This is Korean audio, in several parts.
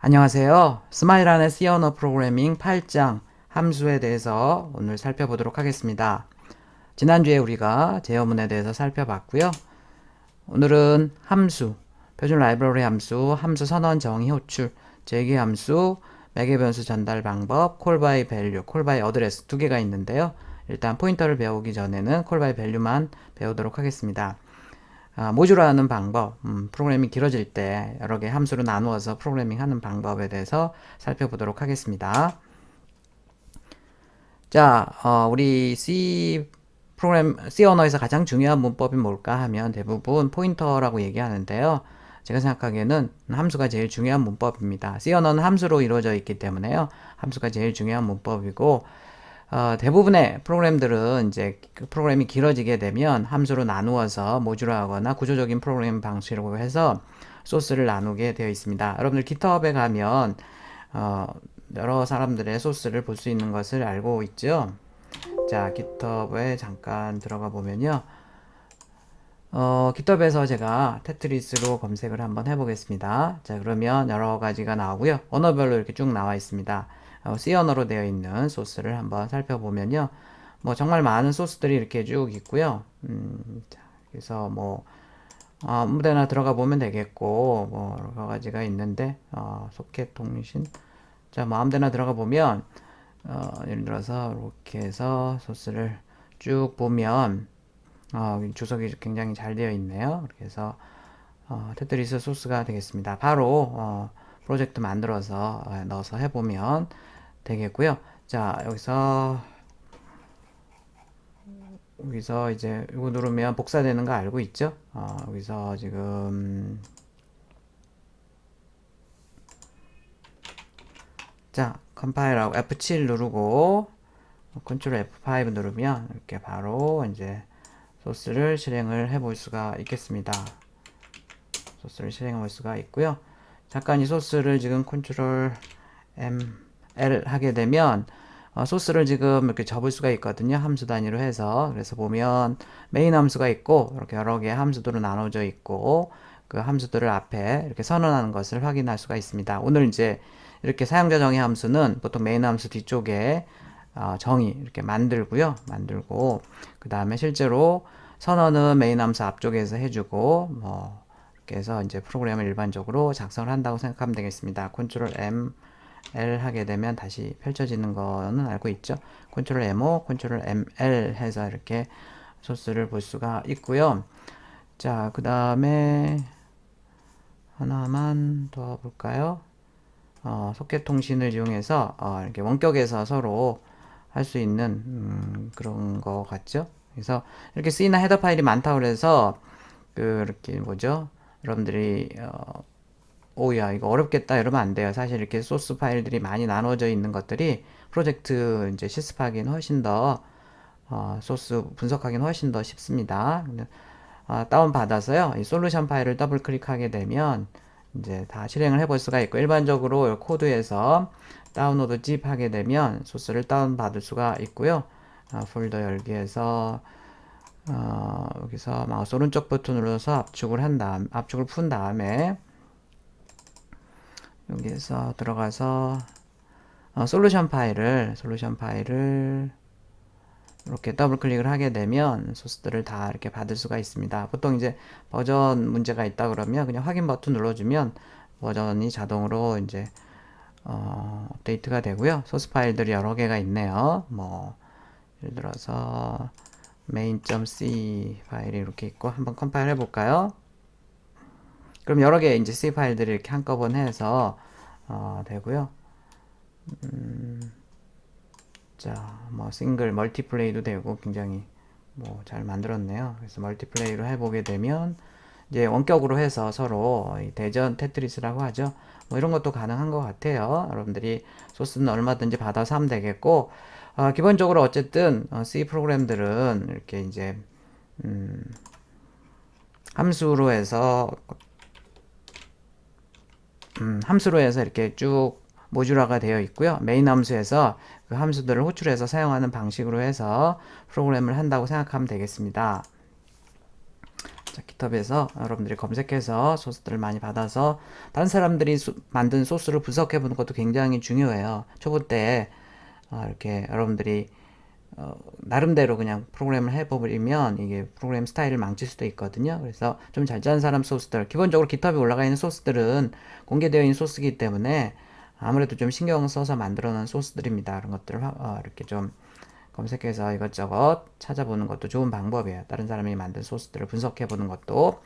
안녕하세요. 스마일안의 C 언어 프로그래밍 8장 함수에 대해서 오늘 살펴보도록 하겠습니다. 지난주에 우리가 제어문에 대해서 살펴봤고요. 오늘은 함수, 표준 라이브러리 함수, 함수 선언 정의 호출, 제기 함수, 매개 변수 전달 방법, 콜 바이 밸류, 콜 바이 어드레스 두 개가 있는데요. 일단 포인터를 배우기 전에는 콜 바이 밸류만 배우도록 하겠습니다. 모듈화하는 방법, 프로그래밍이 길어질 때 여러 개 함수로 나누어서 프로그래밍 하는 방법에 대해서 살펴보도록 하겠습니다. 자, 우리 C 언어에서 가장 중요한 문법이 뭘까 하면 대부분 포인터라고 얘기하는데요. 제가 생각하기에는 함수가 제일 중요한 문법입니다. C 언어는 함수로 이루어져 있기 때문에요. 함수가 제일 중요한 문법이고, 대부분의 프로그램들은 이제 그 프로그램이 길어지게 되면 함수로 나누어서 모듈화하거나 구조적인 프로그램 방식으로 해서 소스를 나누게 되어 있습니다. 여러분들 GitHub에 가면 여러 사람들의 소스를 볼 수 있는 것을 알고 있죠. 자, GitHub에 잠깐 들어가 보면요. GitHub에서 제가 테트리스로 검색을 한번 해보겠습니다. 자, 그러면 여러 가지가 나오고요. 언어별로 이렇게 쭉 나와 있습니다. C 언어로 되어 있는 소스를 한번 살펴보면요. 뭐 정말 많은 소스들이 이렇게 쭉 있고요. 자, 그래서 뭐 아무데나 들어가 보면 되겠고 뭐 여러 가지가 있는데 소켓 통신 자, 뭐 아무데나 들어가 보면 예를 들어서 이렇게 해서 소스를 쭉 보면 주석이 굉장히 잘 되어 있네요. 그래서 테트리스 소스가 되겠습니다. 바로 프로젝트 만들어서 넣어서 해보면 되겠고요. 자, 여기서 이제 이거 누르면 복사되는 거 알고 있죠? 여기서 지금 자, 컴파일하고 F7 누르고 컨트롤 F5 누르면 이렇게 바로 이제 소스를 실행을 해볼 수가 있겠습니다. 소스를 실행해 볼 수가 있고요. 잠깐 이 소스를 지금 컨트롤 L 하게 되면 소스를 지금 이렇게 접을 수가 있거든요. 함수 단위로 해서. 그래서 보면 메인 함수가 있고 이렇게 여러 개의 함수들로 나눠져 있고 그 함수들을 앞에 이렇게 선언하는 것을 확인할 수가 있습니다. 오늘 이제 이렇게 사용자 정의 함수는 보통 메인 함수 뒤쪽에 정의 이렇게 만들고 그 다음에 실제로 선언은 메인 함수 앞쪽에서 해주고 뭐 이렇게 해서 이제 프로그램을 일반적으로 작성을 한다고 생각하면 되겠습니다. 컨트롤 M L 하게 되면 다시 펼쳐지는 거는 알고 있죠. 컨트롤 M5, 컨트롤 ML 해서 이렇게 소스를 볼 수가 있고요. 자, 그 다음에 하나만 더 볼까요? 소켓 통신을 이용해서 이렇게 원격에서 서로 할 수 있는 그런 거 같죠? 그래서 이렇게 C나 헤더 파일이 많다고 그래서 그렇게 뭐죠? 여러분들이 오야 이거 어렵겠다 이러면 안 돼요. 사실 이렇게 소스 파일들이 많이 나눠져 있는 것들이 프로젝트 이제 실습하기는 훨씬 더 소스 분석하기는 훨씬 더 쉽습니다. 다운 받아서요. 이 솔루션 파일을 더블 클릭하게 되면 이제 다 실행을 해볼 수가 있고 일반적으로 코드에서 다운로드 zip 하게 되면 소스를 다운 받을 수가 있고요. 폴더 열기에서 여기서 마우스 오른쪽 버튼 눌러서 압축을 푼 다음에 여기에서 들어가서 솔루션 파일을 이렇게 더블 클릭을 하게 되면 소스들을 다 이렇게 받을 수가 있습니다. 보통 이제 버전 문제가 있다 그러면 그냥 확인 버튼 눌러주면 버전이 자동으로 이제 업데이트가 되고요. 소스 파일들이 여러 개가 있네요. 뭐 예를 들어서 main.c 파일이 이렇게 있고 한번 컴파일 해볼까요? 그럼 여러 개 이제 C 파일들이 이렇게 한꺼번에 해서 되고요. 자, 뭐 싱글, 멀티플레이도 되고 굉장히 뭐 잘 만들었네요. 그래서 멀티플레이로 해보게 되면 이제 원격으로 해서 서로 대전 테트리스라고 하죠. 뭐 이런 것도 가능한 것 같아요. 여러분들이 소스는 얼마든지 받아서 하면 되겠고 기본적으로 어쨌든 C 프로그램들은 이렇게 이제 함수로 해서 이렇게 쭉 모듈화가 되어 있고요. 메인 함수에서 그 함수들을 호출해서 사용하는 방식으로 해서 프로그램을 한다고 생각하면 되겠습니다. 자, GitHub에서 여러분들이 검색해서 소스들을 많이 받아서 다른 사람들이 만든 소스를 분석해 보는 것도 굉장히 중요해요. 초보 때 이렇게 여러분들이 나름대로 그냥 프로그램을 해버리면 이게 프로그램 스타일을 망칠 수도 있거든요. 그래서 좀 잘 짜는 사람 소스들, 기본적으로 GitHub에 올라가 있는 소스들은 공개되어 있는 소스이기 때문에 아무래도 좀 신경 써서 만들어 놓은 소스들입니다. 그런 것들을 이렇게 좀 검색해서 이것저것 찾아보는 것도 좋은 방법이에요. 다른 사람이 만든 소스들을 분석해 보는 것도.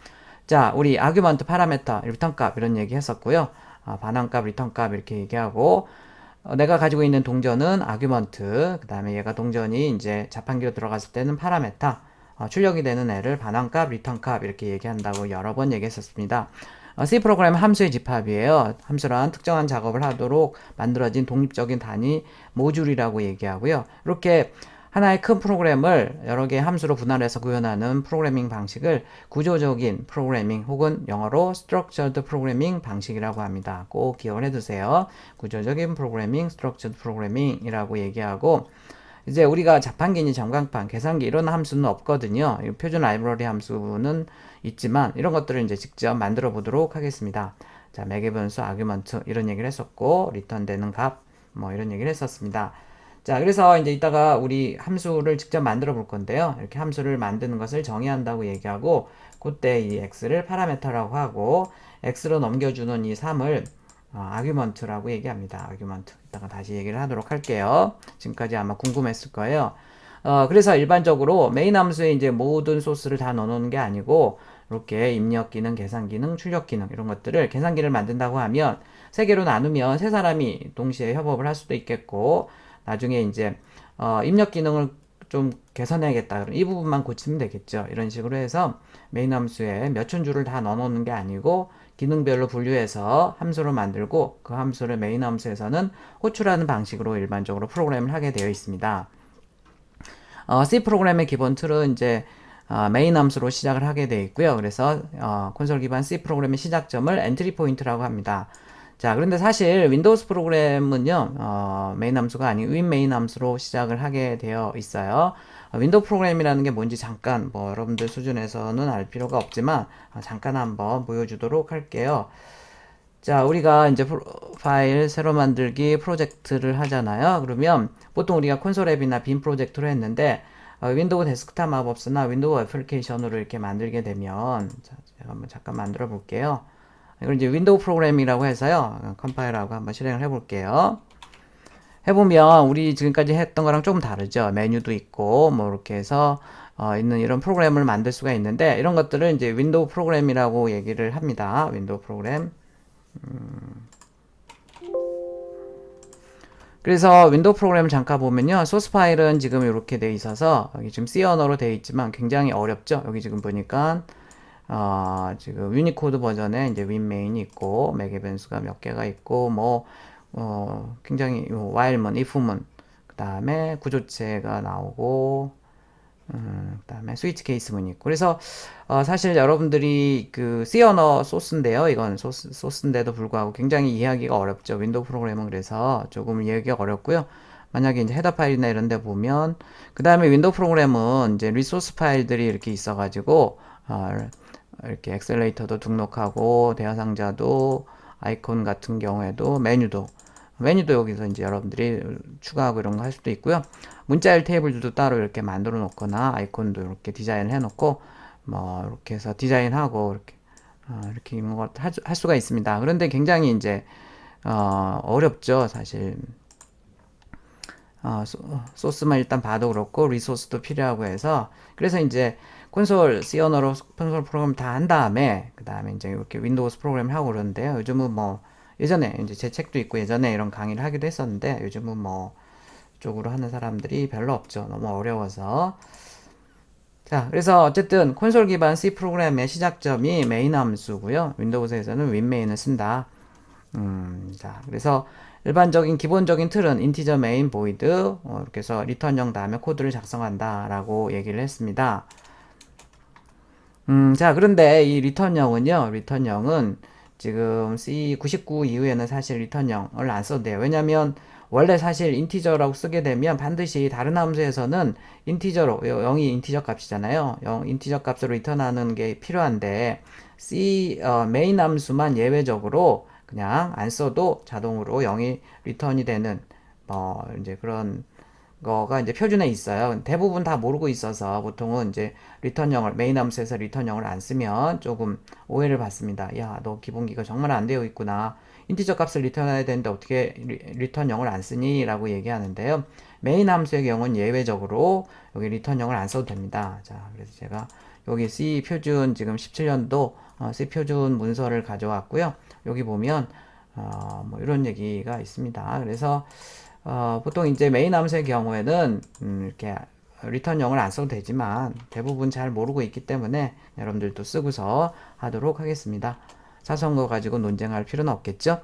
자, 우리 아규먼트, 파라메터, 리턴 값 이런 얘기 했었고요. 반환값, 리턴 값 이렇게 얘기하고 내가 가지고 있는 동전은 아규먼트, 그 다음에 얘가 동전이 이제 자판기로 들어갔을 때는 파라메타, 출력이 되는 애를 반환값, 리턴값 이렇게 얘기한다고 여러 번 얘기했었습니다. C 프로그램은 함수의 집합이에요. 함수란 특정한 작업을 하도록 만들어진 독립적인 단위 모듈이라고 얘기하고요. 이렇게 하나의 큰 프로그램을 여러 개의 함수로 분할해서 구현하는 프로그래밍 방식을 구조적인 프로그래밍 혹은 영어로 Structured Programming 방식이라고 합니다. 꼭 기억을 해두세요. 구조적인 프로그래밍, Structured Programming이라고 얘기하고 이제 우리가 자판기니 전광판, 계산기 이런 함수는 없거든요. 표준 라이브러리 함수는 있지만 이런 것들을 이제 직접 만들어 보도록 하겠습니다. 자, 매개 변수, 아규먼트 이런 얘기를 했었고 리턴 되는 값 뭐 이런 얘기를 했었습니다. 자, 그래서 이제 이따가 우리 함수를 직접 만들어 볼 건데요. 이렇게 함수를 만드는 것을 정의한다고 얘기하고 그때 이 x를 파라메터라고 하고 x로 넘겨주는 이 3을 아규먼트라고 얘기합니다. 아규먼트. 이따가 다시 얘기를 하도록 할게요. 지금까지 아마 궁금했을 거예요. 그래서 일반적으로 메인 함수에 이제 모든 소스를 다 넣어놓는 게 아니고 이렇게 입력 기능, 계산 기능, 출력 기능 이런 것들을 계산기를 만든다고 하면 세 개로 나누면 세 사람이 동시에 협업을 할 수도 있겠고 나중에 이제 입력 기능을 좀 개선해야겠다. 그럼 이 부분만 고치면 되겠죠. 이런 식으로 해서 메인 함수에 몇천 줄을 다 넣어놓는 게 아니고 기능별로 분류해서 함수로 만들고 그 함수를 메인 함수에서는 호출하는 방식으로 일반적으로 프로그램을 하게 되어 있습니다. C 프로그램의 기본 틀은 이제 메인 함수로 시작을 하게 되어 있고요. 그래서 콘솔 기반 C 프로그램의 시작점을 엔트리 포인트라고 합니다. 자, 그런데 사실 윈도우스 프로그램은요, 메인 함수가 아닌 윈 메인 함수로 시작을 하게 되어 있어요. 윈도우 프로그램이라는 게 뭔지 잠깐, 뭐, 여러분들 수준에서는 알 필요가 없지만, 잠깐 한번 보여주도록 할게요. 자, 우리가 이제 파일 새로 만들기 프로젝트를 하잖아요. 그러면 보통 우리가 콘솔 앱이나 빔 프로젝트로 했는데, 윈도우 데스크탑 마법스나 윈도우 애플리케이션으로 이렇게 만들게 되면, 자, 제가 한번 잠깐 만들어 볼게요. 이걸 이제 윈도우 프로그램이라고 해서요. 컴파일하고 한번 실행을 해볼게요. 해보면 우리 지금까지 했던 거랑 조금 다르죠. 메뉴도 있고 뭐 이렇게 해서 있는 이런 프로그램을 만들 수가 있는데 이런 것들을 이제 윈도우 프로그램이라고 얘기를 합니다. 윈도우 프로그램. 그래서 윈도우 프로그램을 잠깐 보면요. 소스 파일은 지금 이렇게 돼 있어서 여기 지금 C 언어로 돼 있지만 굉장히 어렵죠. 여기 지금 보니까 지금 유니코드 버전에 이제 윈메인이 있고 매개 변수가 몇 개가 있고 뭐 굉장히 while문, if문 그 다음에 구조체가 나오고 그 다음에 스위치 케이스문이 있고 그래서 사실 여러분들이 그 C 언어 소스인데요. 이건 소스인데도 불구하고 굉장히 이해하기가 어렵죠. 윈도우 프로그램은 그래서 조금 이해하기가 어렵고요. 만약에 이제 헤더 파일이나 이런 데 보면 그 다음에 윈도우 프로그램은 이제 리소스 파일들이 이렇게 있어 가지고 이렇게 엑셀레이터도 등록하고 대화 상자도 아이콘 같은 경우에도 메뉴도 여기서 이제 여러분들이 추가하고 이런 거 할 수도 있고요. 문자일 테이블들도 따로 이렇게 만들어 놓거나 아이콘도 이렇게 디자인을 해 놓고 뭐 이렇게 해서 디자인하고 이렇게 이런 거 할 수가 있습니다. 그런데 굉장히 이제 어렵죠, 사실. 소스만 일단 봐도 그렇고 리소스도 필요하고 해서 그래서 이제 콘솔 C 언어로 콘솔 프로그램 다 한 다음에 그 다음에 이제 이렇게 윈도우스 프로그램을 하고 그러는데요. 요즘은 뭐 예전에 이제 제 책도 있고 예전에 이런 강의를 하기도 했었는데 요즘은 뭐 쪽으로 하는 사람들이 별로 없죠. 너무 어려워서. 자, 그래서 어쨌든 콘솔 기반 C 프로그램의 시작점이 메인 함수고요. 윈도우즈에서는 윈메인을 쓴다. 자, 그래서 일반적인 기본적인 틀은 인티저 메인 보이드 이렇게 해서 리턴형 다음에 코드를 작성한다 라고 얘기를 했습니다. 자, 그런데 이 리턴형은요, 리턴형은 지금 C99 이후에는 사실 리턴0을 안 써도 돼요. 왜냐면 원래 사실 인티저라고 쓰게 되면 반드시 다른 함수에서는 인티저로 0이 인티저 값이잖아요. 0 인티저 값으로 리턴하는 게 필요한데 메인 함수만 예외적으로 그냥 안 써도 자동으로 0이 리턴이 되는 이제 그런 거가 이제 표준에 있어요. 대부분 다 모르고 있어서 보통은 이제 리턴형을 메인 함수에서 리턴형을 안 쓰면 조금 오해를 받습니다. 야, 너 기본기가 정말 안 되어 있구나. 인티저 값을 리턴해야 되는데 어떻게 리턴형을 안 쓰니? 라고 얘기하는데요. 메인 함수의 경우는 예외적으로 여기 리턴형을 안 써도 됩니다. 자, 그래서 제가 여기 C 표준 지금 17년도 C 표준 문서를 가져왔고요. 여기 보면 뭐 이런 얘기가 있습니다. 그래서 보통 이제 메인 함수의 경우에는 이렇게 리턴형을 안 써도 되지만 대부분 잘 모르고 있기 때문에 여러분들도 쓰고서 하도록 하겠습니다. 사소한 거 가지고 논쟁할 필요는 없겠죠.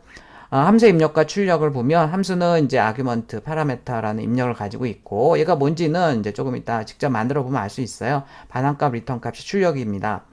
함수 입력과 출력을 보면 함수는 이제 아규먼트, 파라메타라는 입력을 가지고 있고 얘가 뭔지는 이제 조금 이따 직접 만들어 보면 알 수 있어요. 반환값, 리턴값이 출력입니다.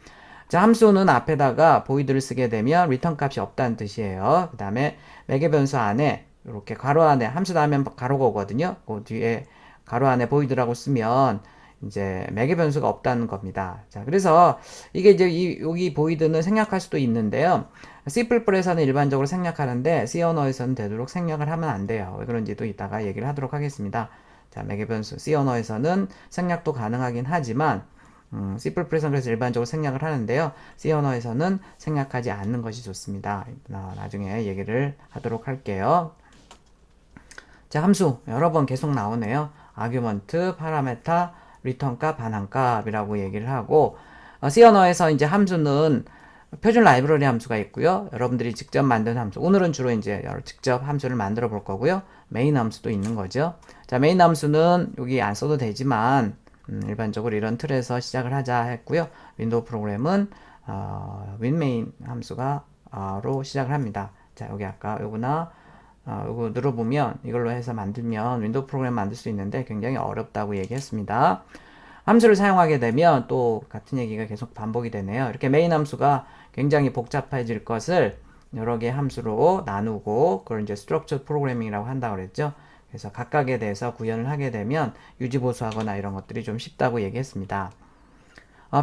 자, 함수는 앞에다가 보이드를 쓰게 되면 리턴 값이 없다는 뜻이에요. 그 다음에 매개 변수 안에 이렇게 괄호 안에 함수 다음에 가로가 오거든요. 그 뒤에 가로 안에 보이드라고 쓰면 이제 매개 변수가 없다는 겁니다. 자, 그래서 이게 이제 여기 보이드는 생략할 수도 있는데요. C++에서는 일반적으로 생략하는데 C 언어에서는 되도록 생략을 하면 안 돼요. 왜 그런지도 이따가 얘기를 하도록 하겠습니다. 자, 매개 변수 C 언어에서는 생략도 가능하긴 하지만 C++에서는 그래서 일반적으로 생략을 하는데요. C 언어에서는 생략하지 않는 것이 좋습니다. 나중에 얘기를 하도록 할게요. 자, 함수 여러 번 계속 나오네요. 아규먼트, 파라메타, 리턴값, 반환값이라고 얘기를 하고 C 언어에서 이제 함수는 표준 라이브러리 함수가 있고요. 여러분들이 직접 만든 함수. 오늘은 주로 이제 직접 함수를 만들어 볼 거고요. 메인 함수도 있는 거죠. 자, 메인 함수는 여기 안 써도 되지만 일반적으로 이런 틀에서 시작을 하자 했고요. 윈도우 프로그램은 윈메인 함수가로 시작을 합니다. 자, 여기 아까 요거나 이거 눌러보면 이걸로 해서 만들면 윈도우 프로그램 만들 수 있는데 굉장히 어렵다고 얘기했습니다. 함수를 사용하게 되면 또 같은 얘기가 계속 반복이 되네요. 이렇게 메인 함수가 굉장히 복잡해질 것을 여러 개의 함수로 나누고 그걸 이제 스트럭처 프로그래밍이라고 한다고 그랬죠. 그래서 각각에 대해서 구현을 하게 되면 유지보수하거나 이런 것들이 좀 쉽다고 얘기했습니다.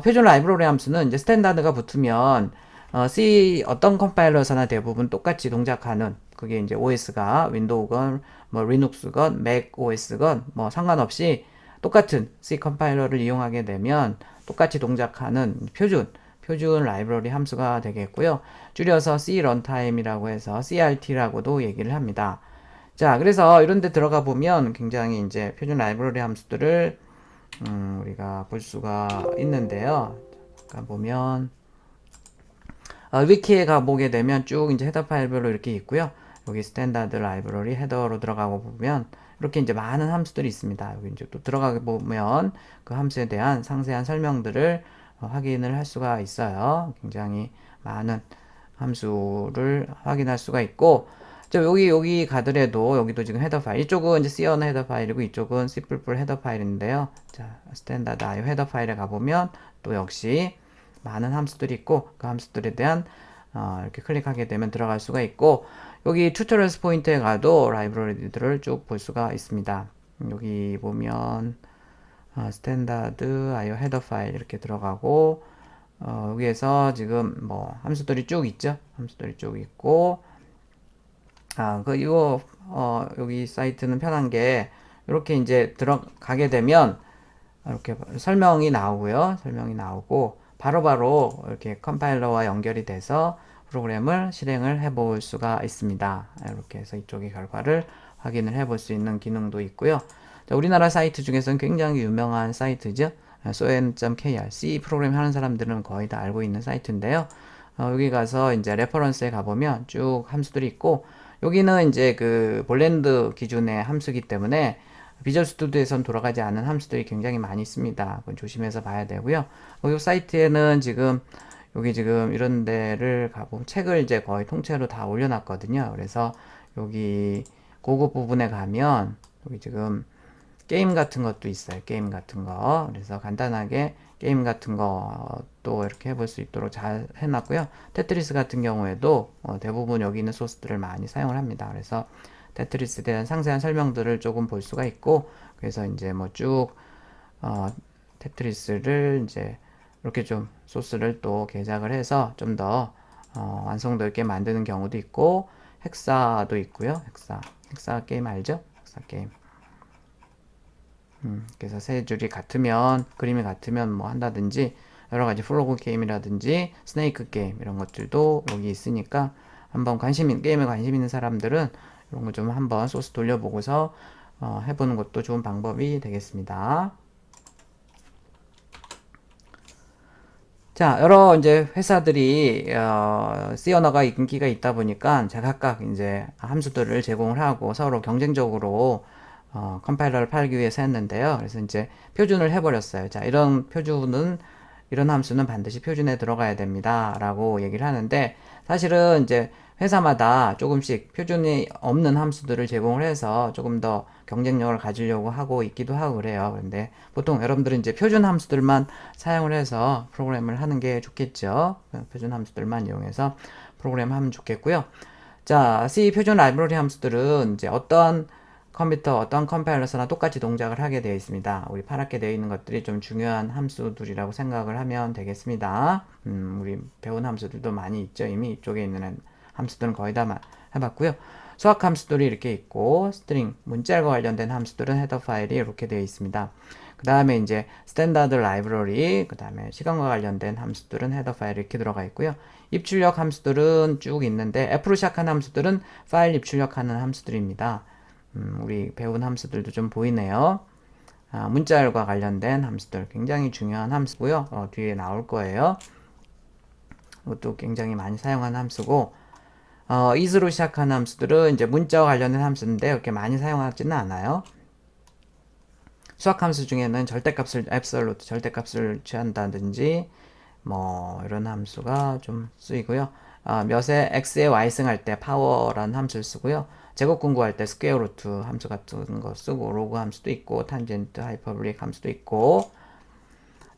표준 라이브러리 함수는 이제 스탠다드가 붙으면 C 어떤 컴파일러에서나 대부분 똑같이 동작하는 그게 이제 OS가 윈도우건 뭐 리눅스건 맥 OS건 뭐 상관없이 똑같은 C 컴파일러를 이용하게 되면 똑같이 동작하는 표준 라이브러리 함수가 되겠고요. 줄여서 C 런타임이라고 해서 CRT라고도 얘기를 합니다. 자, 그래서 이런 데 들어가 보면 굉장히 이제 표준 라이브러리 함수들을 우리가 볼 수가 있는데요. 잠깐 보면 위키에 가보게 되면 쭉 이제 헤더 파일별로 이렇게 있고요. 여기 스탠다드 라이브러리 헤더로 들어가고 보면 이렇게 이제 많은 함수들이 있습니다. 여기 이제 또 들어가게 보면 그 함수에 대한 상세한 설명들을 확인을 할 수가 있어요. 굉장히 많은 함수를 확인할 수가 있고, 여기 가더라도 여기도 지금 헤더 파일, 이쪽은 이제 C 언어 헤더 파일이고 이쪽은 C++ 헤더 파일인데요. 자, 스탠다드 IO 헤더 파일에 가보면 또 역시 많은 함수들이 있고 그 함수들에 대한 이렇게 클릭하게 되면 들어갈 수가 있고 여기 튜토리얼스 포인트에 가도 라이브러리들을 쭉 볼 수가 있습니다. 여기 보면 스탠다드 IO 헤더 파일 이렇게 들어가고 여기에서 지금 뭐 함수들이 쭉 있죠. 함수들이 쭉 있고 여기 사이트는 편한 게 이렇게 이제 들어가게 되면 이렇게 설명이 나오고요. 설명이 나오고 바로바로 이렇게 컴파일러와 연결이 돼서 프로그램을 실행을 해 볼 수가 있습니다. 이렇게 해서 이쪽의 결과를 확인을 해 볼 수 있는 기능도 있고요. 자, 우리나라 사이트 중에서는 굉장히 유명한 사이트죠. son.kr C 프로그램 하는 사람들은 거의 다 알고 있는 사이트인데요. 여기 가서 이제 레퍼런스에 가보면 쭉 함수들이 있고 여기는 이제 그 볼랜드 기준의 함수기 때문에 비주얼 스튜디오에선 돌아가지 않은 함수들이 굉장히 많이 있습니다. 그건 조심해서 봐야 되고요. 이 사이트에는 지금 여기 지금 이런 데를 가보면 책을 이제 거의 통째로 다 올려놨거든요. 그래서 여기 고급 부분에 가면 여기 지금 게임 같은 것도 있어요. 게임 같은 거. 그래서 간단하게 게임 같은 것도 이렇게 해볼 수 있도록 잘 해놨고요. 테트리스 같은 경우에도 대부분 여기 있는 소스들을 많이 사용을 합니다. 그래서 테트리스에 대한 상세한 설명들을 조금 볼 수가 있고, 그래서 이제 뭐 쭉 테트리스를 이제 이렇게 좀 소스를 또 개작을 해서 좀 더 완성도 있게 만드는 경우도 있고, 헥사도 있고요. 헥사 게임 알죠? 헥사 게임. 그래서 세 줄이 같으면, 그림이 같으면 뭐 한다든지, 여러 가지 플로그 게임이라든지, 스네이크 게임, 이런 것들도 여기 있으니까, 한번 게임에 관심 있는 사람들은 이런 거 좀 한번 소스 돌려보고서 해보는 것도 좋은 방법이 되겠습니다. 자, 여러 이제 회사들이 C 언어가 인기가 있다 보니까 각각 이제 함수들을 제공을 하고 서로 경쟁적으로 컴파일러를 팔기 위해서 했는데요. 그래서 이제 표준을 해버렸어요. 자, 이런 함수는 반드시 표준에 들어가야 됩니다. 라고 얘기를 하는데, 사실은 이제 회사마다 조금씩 표준이 없는 함수들을 제공을 해서 조금 더 경쟁력을 가지려고 하고 있기도 하고 그래요. 그런데 보통 여러분들은 이제 표준 함수들만 사용을 해서 프로그램을 하는 게 좋겠죠. 표준 함수들만 이용해서 프로그램 하면 좋겠고요. 자, C 표준 라이브러리 함수들은 이제 어떤 컴퓨터, 어떤 컴파일러서나 똑같이 동작을 하게 되어 있습니다. 우리 파랗게 되어 있는 것들이 좀 중요한 함수들이라고 생각을 하면 되겠습니다. 우리 배운 함수들도 많이 있죠. 이미 이쪽에 있는 함수들은 거의 다 해봤고요. 수학 함수들이 이렇게 있고, 스트링, 문자과 관련된 함수들은 헤더 파일이 이렇게 되어 있습니다. 그 다음에 이제 스탠다드 라이브러리, 그 다음에 시간과 관련된 함수들은 헤더 파일이 이렇게 들어가 있고요. 입출력 함수들은 쭉 있는데, F로 시작하는 함수들은 파일 입출력하는 함수들입니다. 우리 배운 함수들도 좀 보이네요. 문자열과 관련된 함수들 굉장히 중요한 함수고요. 뒤에 나올 거예요. 이것도 굉장히 많이 사용하는 함수고, is로 시작하는 함수들은 이제 문자와 관련된 함수인데 이렇게 많이 사용하지는 않아요. 수학 함수 중에는 절대값을 absolute 절대값을 취한다든지 뭐 이런 함수가 좀 쓰이고요. 몇에 x에 y승할 때 파워라는 함수를 쓰고요. 제곱 공부할 때 스퀘어 루트 함수 같은 거 쓰고, 로그 함수도 있고, 탄젠트, 하이퍼블릭 함수도 있고.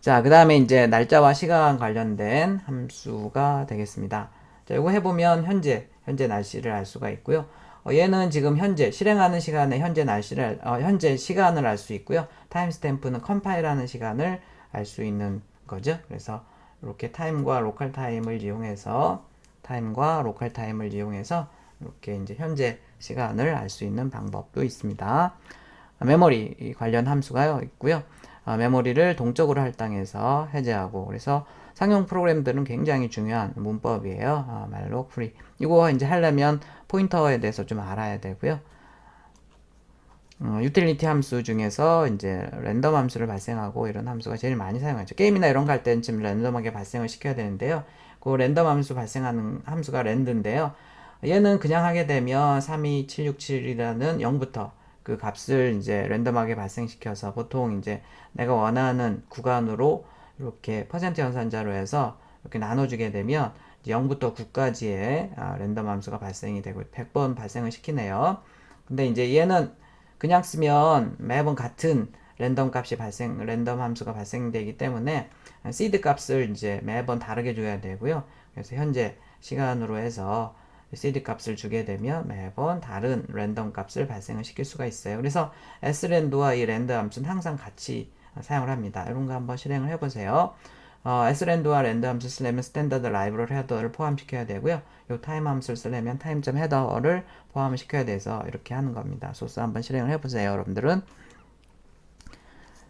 자, 그 다음에 이제 날짜와 시간 관련된 함수가 되겠습니다. 자, 이거 해보면 현재 날씨를 알 수가 있고요. 얘는 지금 현재 실행하는 시간에 현재 시간을 알 수 있고요. 타임스탬프는 컴파일하는 시간을 알 수 있는 거죠. 그래서 이렇게 타임과 로컬 타임을 이용해서 이렇게 이제 현재 시간을 알 수 있는 방법도 있습니다. 메모리 관련 함수가 있고요. 메모리를 동적으로 할당해서 해제하고, 그래서 상용 프로그램들은 굉장히 중요한 문법이에요. 말로 프리. 이거 이제 하려면 포인터에 대해서 좀 알아야 되고요. 유틸리티 함수 중에서 이제 랜덤 함수를 발생하고 이런 함수가 제일 많이 사용하죠. 게임이나 이런 거 할 때는 좀 랜덤하게 발생을 시켜야 되는데요. 그 랜덤 함수 발생하는 함수가 랜드인데요. 얘는 그냥 하게 되면 32767이라는 0부터 그 값을 이제 랜덤하게 발생시켜서, 보통 이제 내가 원하는 구간으로 이렇게 퍼센트 연산자로 해서 이렇게 나눠주게 되면 0부터 9까지의 랜덤 함수가 발생이 되고 100번 발생을 시키네요. 근데 이제 얘는 그냥 쓰면 매번 같은 랜덤 함수가 발생되기 때문에 시드 값을 이제 매번 다르게 줘야 되고요. 그래서 현재 시간으로 해서 cd 값을 주게 되면 매번 다른 랜덤 값을 발생을 시킬 수가 있어요. 그래서 srand와 이 랜드 함수는 항상 같이 사용을 합니다. 이런 거 한번 실행을 해보세요. srand와 랜드 함수 쓰려면 스탠다드 라이브러리 헤더를 포함시켜야 되고요. 이 타임 함수를 쓰려면 타임.점 헤더를 포함을 시켜야 돼서 이렇게 하는 겁니다. 소스 한번 실행을 해보세요, 여러분들은.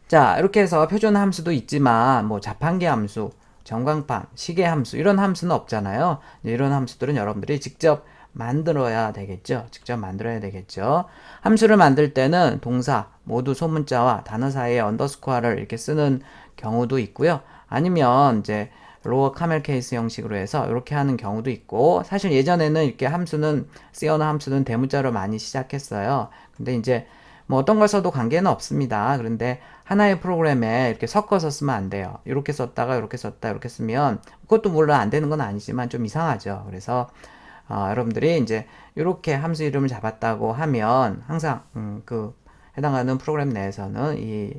자, 이렇게 해서 표준 함수도 있지만 뭐 자판기 함수, 전광판, 시계 함수 이런 함수는 없잖아요. 이런 함수들은 여러분들이 직접 만들어야 되겠죠. 함수를 만들 때는 동사, 모두 소문자와 단어 사이에 언더스코어를 이렇게 쓰는 경우도 있고요. 아니면 이제 로어 카멜 케이스 형식으로 해서 이렇게 하는 경우도 있고, 사실 예전에는 이렇게 C 언어 함수는 대문자로 많이 시작했어요. 근데 이제 뭐 어떤 걸 써도 관계는 없습니다. 그런데 하나의 프로그램에 이렇게 섞어서 쓰면 안 돼요. 이렇게 썼다가 이렇게 썼다 이렇게 쓰면, 그것도 물론 안 되는 건 아니지만 좀 이상하죠. 그래서 여러분들이 이제 이렇게 함수 이름을 잡았다고 하면 항상 그 해당하는 프로그램 내에서는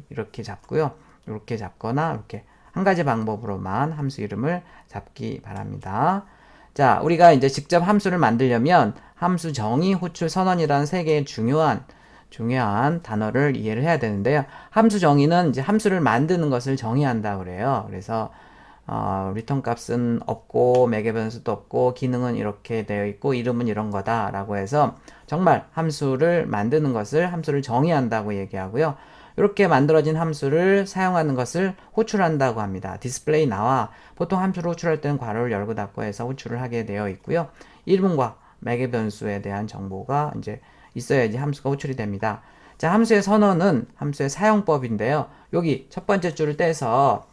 이렇게 잡고요. 이렇게 잡거나 이렇게 한 가지 방법으로만 함수 이름을 잡기 바랍니다. 자, 우리가 이제 직접 함수를 만들려면 함수 정의, 호출, 선언이라는 세 개의 중요한 단어를 이해를 해야 되는데요. 함수 정의는 이제 함수를 만드는 것을 정의한다 그래요. 그래서 리턴 값은 없고 매개 변수도 없고 기능은 이렇게 되어 있고 이름은 이런 거다 라고 해서 정말 함수를 만드는 것을 함수를 정의한다고 얘기하고요. 이렇게 만들어진 함수를 사용하는 것을 호출한다고 합니다. 디스플레이 나와 보통 함수를 호출할 때는 괄호를 열고 닫고 해서 호출을 하게 되어 있고요. 이름과 매개 변수에 대한 정보가 이제 있어야지 함수가 호출이 됩니다. 자, 함수의 선언은 함수의 사용법인데요. 여기 첫 번째 줄을 떼서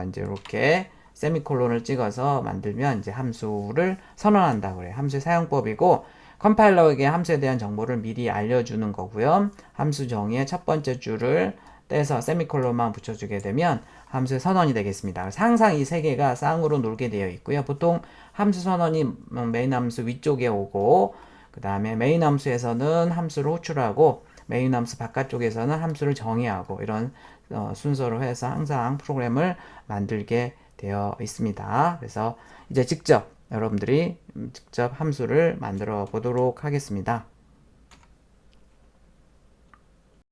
이제 이렇게 세미콜론을 찍어서 만들면 이제 함수를 선언한다고 그래요. 함수의 사용법이고 컴파일러에게 함수에 대한 정보를 미리 알려주는 거고요. 함수 정의의 첫 번째 줄을 떼서 세미콜론만 붙여주게 되면 함수의 선언이 되겠습니다. 그래서 항상 이 세 개가 쌍으로 놀게 되어 있고요. 보통 함수 선언이 메인 함수 위쪽에 오고 그 다음에 메인 함수에서는 함수를 호출하고 메인 함수 바깥쪽에서는 함수를 정의하고 이런 순서로 해서 항상 프로그램을 만들게 되어 있습니다. 그래서 이제 여러분들이 직접 함수를 만들어 보도록 하겠습니다.